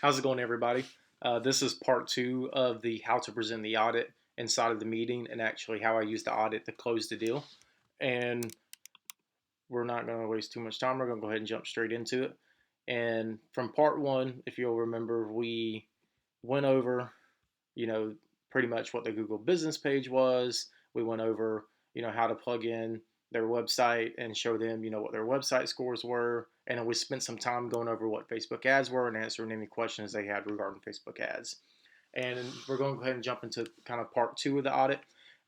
How's it going, everybody? This is part two of the how to present the audit inside of the meeting and actually how I use the audit to close the deal. And we're not going to waste too much time. We're going to go ahead and jump straight into it. And from part one, if you'll remember, we went over, you know, pretty much what the Google business page was. We went over, how to plug in their website and show them, what their website scores were. And then we spent some time going over what Facebook ads were and answering any questions they had regarding Facebook ads. And we're going to go ahead and jump into kind of part two of the audit.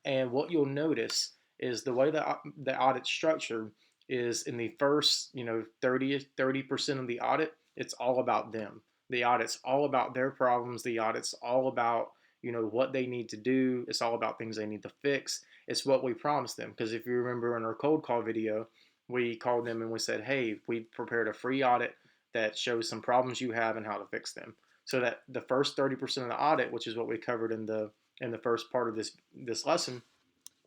And what you'll notice is the way the audit structured is in the first, 30% of the audit, it's all about them. The audit's all about their problems. The audit's all about, what they need to do. It's all about things they need to fix. It's what we promised them. Because if you remember in our cold call video, we called them and we said, hey, we prepared a free audit that shows some problems you have and how to fix them. So that the first 30% of the audit, which is what we covered in the first part of this lesson,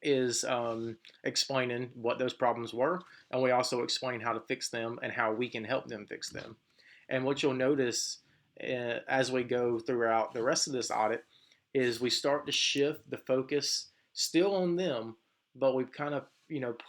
is explaining what those problems were, and we also explain how to fix them and how we can help them fix them. And what you'll notice as we go throughout the rest of this audit is we start to shift the focus still on them, but we kind of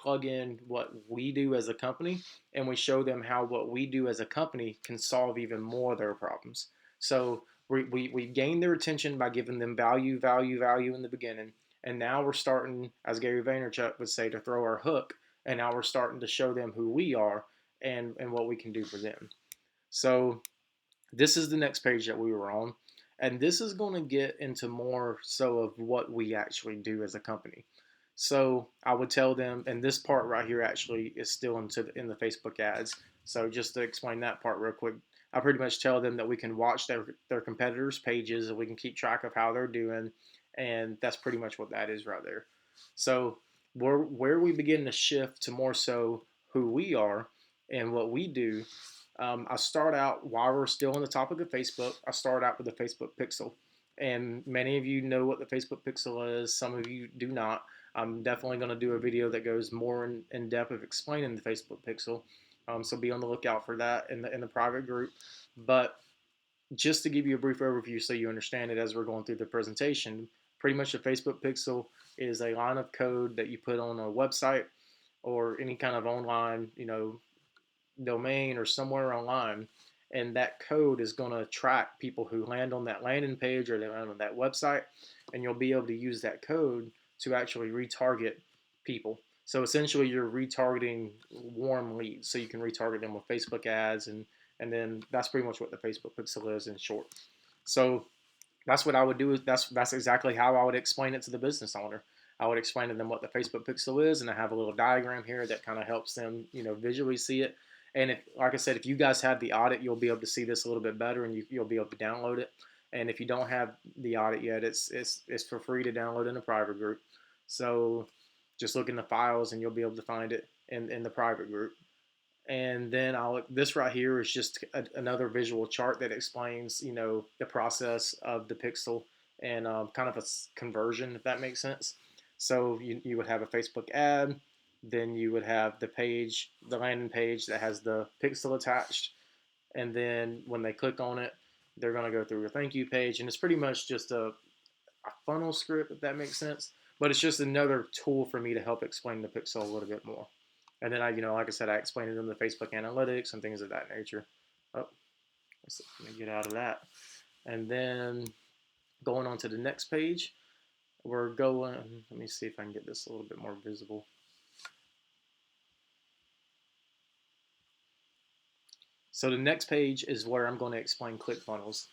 plug in what we do as a company, and we show them how what we do as a company can solve even more of their problems. So we gain their attention by giving them value, value, value in the beginning. And now we're starting, as Gary Vaynerchuk would say, to throw our hook. And now we're starting to show them who we are and what we can do for them. So this is the next page that we were on. And this is going to get into more so of what we actually do as a company. So I would tell them, and this part right here actually is still in the Facebook ads. So just to explain that part real quick, I pretty much tell them that we can watch their competitors' pages and we can keep track of how they're doing, and that's pretty much what that is right there. So where we begin to shift to more so who we are and what we do. I start out while we're still on the topic of Facebook. I start out with the Facebook Pixel, and many of you know what the Facebook Pixel is. Some of you do not. I'm definitely going to do a video that goes more in depth of explaining the Facebook Pixel. So be on the lookout for that in the private group. But just to give you a brief overview so you understand it as we're going through the presentation, pretty much a Facebook Pixel is a line of code that you put on a website or any kind of online, domain or somewhere online, and that code is going to track people who land on that landing page or they land on that website, and you'll be able to use that code to actually retarget people. So essentially, you're retargeting warm leads, so you can retarget them with Facebook ads, and then that's pretty much what the Facebook Pixel is in short. So that's what I would do. That's exactly how I would explain it to the business owner. I would explain to them what the Facebook Pixel is, and I have a little diagram here that kind of helps them, visually see it. And if, like I said, if you guys have the audit, you'll be able to see this a little bit better, and you'll be able to download it. And if you don't have the audit yet, it's for free to download in a private group. So just look in the files, and you'll be able to find it in the private group. And then this right here is just another visual chart that explains, the process of the pixel and kind of a conversion, if that makes sense. So you would have a Facebook ad, then you would have the landing page that has the pixel attached, and then when they click on it, they're going to go through a thank you page, and it's pretty much just a funnel script, if that makes sense. But it's just another tool for me to help explain the pixel a little bit more. And then like I said, I explained it in the Facebook analytics and things of that nature. Oh, let me get out of that. And then going on to the next page, we're going, let me see if I can get this a little bit more visible. So the next page is where I'm going to explain ClickFunnels.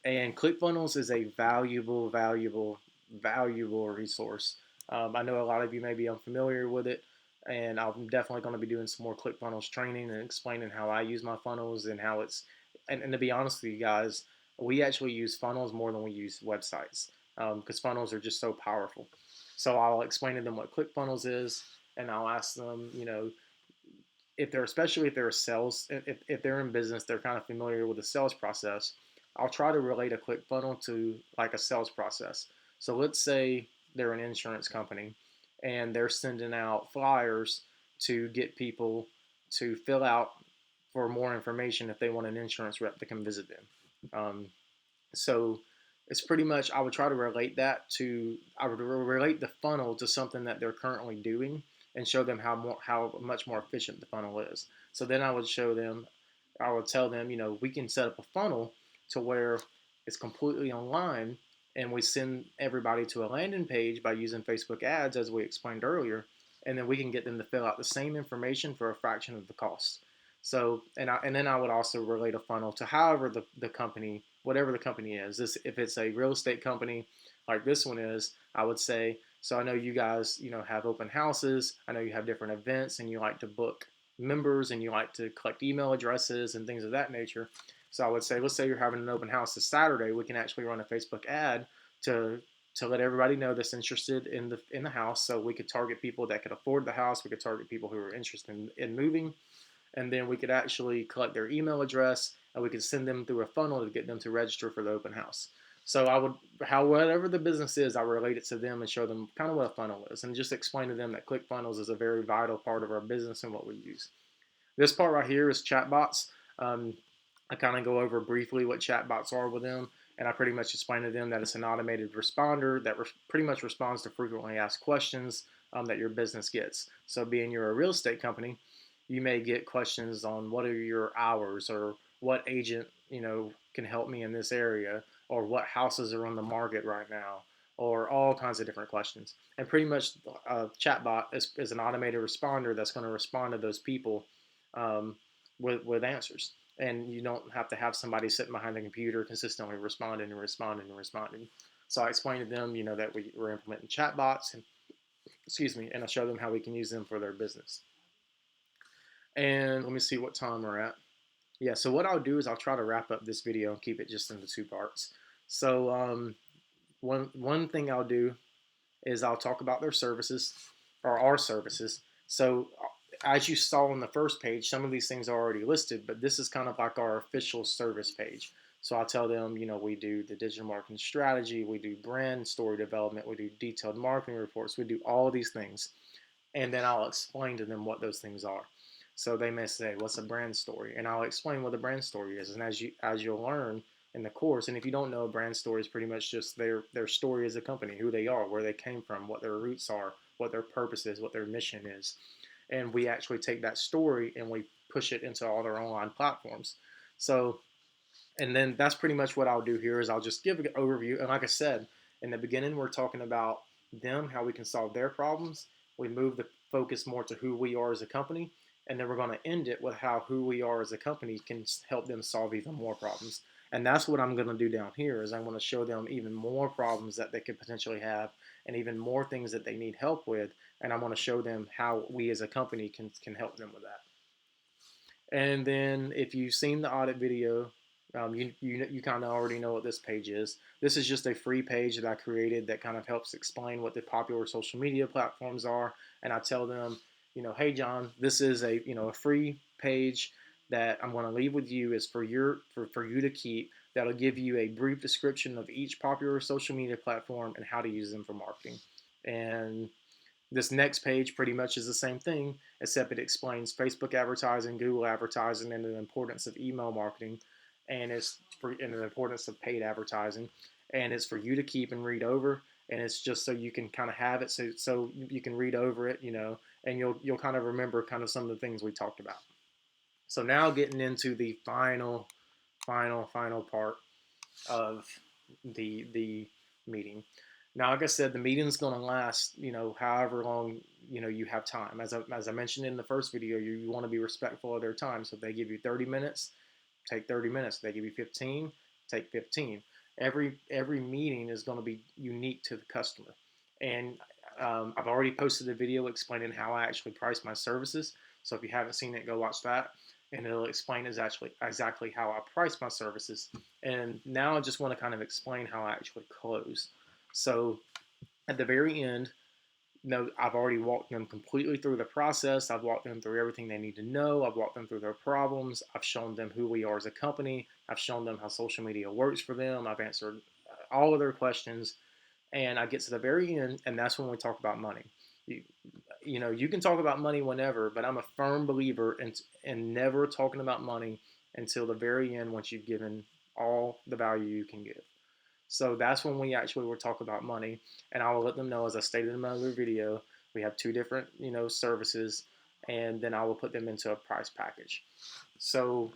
And ClickFunnels is a valuable, valuable, valuable resource. I know a lot of you may be unfamiliar with it, and I'm definitely going to be doing some more ClickFunnels training and explaining how I use my funnels and how it's. And to be honest with you guys, we actually use funnels more than we use websites because funnels are just so powerful. So I'll explain to them what ClickFunnels is, and I'll ask them, especially if they're a sales, if they're in business, they're kind of familiar with the sales process. I'll try to relate a ClickFunnels to like a sales process. So let's say they're an insurance company and they're sending out flyers to get people to fill out for more information if they want an insurance rep to come visit them. Um, so it's pretty much, I would try to relate that to, I would relate the funnel to something that they're currently doing and show them how much more efficient the funnel is. So then I would tell them, we can set up a funnel to where it's completely online, and we send everybody to a landing page by using Facebook ads, as we explained earlier, and then we can get them to fill out the same information for a fraction of the cost. So, and then I would also relate a funnel to however the company, whatever the company is. If it's a real estate company like this one is, I would say, so I know you guys, have open houses. I know you have different events and you like to book members and you like to collect email addresses and things of that nature. So I would say, let's say you're having an open house this Saturday, we can actually run a Facebook ad to let everybody know that's interested in the house. So we could target people that could afford the house. We could target people who are interested in moving, and then we could actually collect their email address and we could send them through a funnel to get them to register for the open house. So I would, whatever the business is, I relate it to them and show them kind of what a funnel is, and just explain to them that ClickFunnels is a very vital part of our business and what we use. This part right here is chatbots. I kind of go over briefly what chatbots are with them, and I pretty much explain to them that it's an automated responder that pretty much responds to frequently asked questions that your business gets. So, being you're a real estate company, you may get questions on what are your hours, or what agent can help me in this area, or what houses are on the market right now, or all kinds of different questions. And pretty much a chatbot is an automated responder that's going to respond to those people with answers. And you don't have to have somebody sitting behind the computer consistently responding and responding and responding. So I explained to them, that we're implementing chatbots, and excuse me, and I show them how we can use them for their business. And let me see what time we're at. Yeah, so what I'll do is I'll try to wrap up this video and keep it just into two parts. So one thing I'll do is I'll talk about their services, or our services. So as you saw on the first page, some of these things are already listed, but this is kind of like our official service page. So I'll tell them, we do the digital marketing strategy, we do brand story development, we do detailed marketing reports, we do all of these things. And then I'll explain to them what those things are. So they may say, "What's a brand story?" And I'll explain what a brand story is. And as you'll learn in the course, and if you don't know, a brand story is pretty much just their story as a company, who they are, where they came from, what their roots are, what their purpose is, what their mission is. And we actually take that story and we push it into all their online platforms. So, and then that's pretty much what I'll do here is I'll just give an overview. And like I said, in the beginning, we're talking about them, how we can solve their problems. We move the focus more to who we are as a company. And then we're going to end it with how who we are as a company can help them solve even more problems. And that's what I'm going to do down here is I want to show them even more problems that they could potentially have, and even more things that they need help with. And I want to show them how we as a company can help them with that. And then if you've seen the audit video, you kind of already know what this page is. This is just a free page that I created that kind of helps explain what the popular social media platforms are. And I tell them, hey John, this is a free page that I'm going to leave with you is for you to keep. That'll give you a brief description of each popular social media platform and how to use them for marketing. And this next page pretty much is the same thing, except it explains Facebook advertising, Google advertising, and the importance of email marketing, and the importance of paid advertising, and it's for you to keep and read over, and it's just so you can kind of have it, so you can read over it, and you'll kind of remember kind of some of the things we talked about. So now getting into the final part of the meeting. Now, like I said, the meeting's going to last, however long, you have time. As I mentioned in the first video, you want to be respectful of their time. So if they give you 30 minutes, take 30 minutes. If they give you 15, take 15. Every meeting is going to be unique to the customer. And I've already posted a video explaining how I actually price my services. So if you haven't seen it, go watch that. And it'll explain exactly how I price my services. And now I just want to kind of explain how I actually close. So at the very end, I've already walked them completely through the process. I've walked them through everything they need to know. I've walked them through their problems. I've shown them who we are as a company. I've shown them how social media works for them. I've answered all of their questions. And I get to the very end, and that's when we talk about money. You can talk about money whenever, but I'm a firm believer in never talking about money until the very end once you've given all the value you can give. So that's when we actually will talk about money, and I will let them know, as I stated in my other video, we have two different services, and then I will put them into a price package. So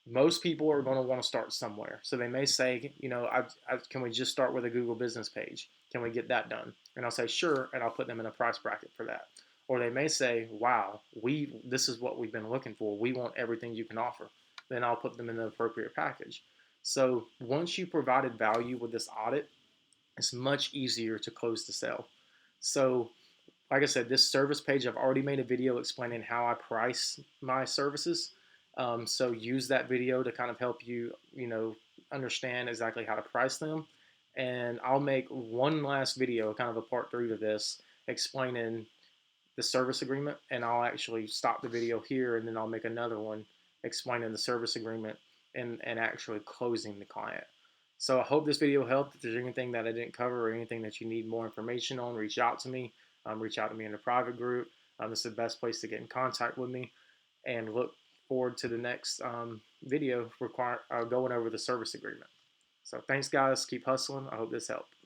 most people are going to want to start somewhere. So they may say, can we just start with a Google business page? Can we get that done? And I'll say, sure. And I'll put them in a price bracket for that. Or they may say, wow, this is what we've been looking for. We want everything you can offer. Then I'll put them in the appropriate package. So once you provided value with this audit, it's much easier to close the sale. So like I said, this service page, I've already made a video explaining how I price my services. So use that video to kind of help you, understand exactly how to price them. And I'll make one last video, kind of a part 3 to this, explaining the service agreement. And I'll actually stop the video here, and then I'll make another one explaining the service agreement and actually closing the client. So I hope this video helped. If there's anything that I didn't cover or anything that you need more information on, reach out to me. Reach out to me in a private group. This is the best place to get in contact with me. And look forward to the next video going over the service agreement. So thanks, guys. Keep hustling. I hope this helped.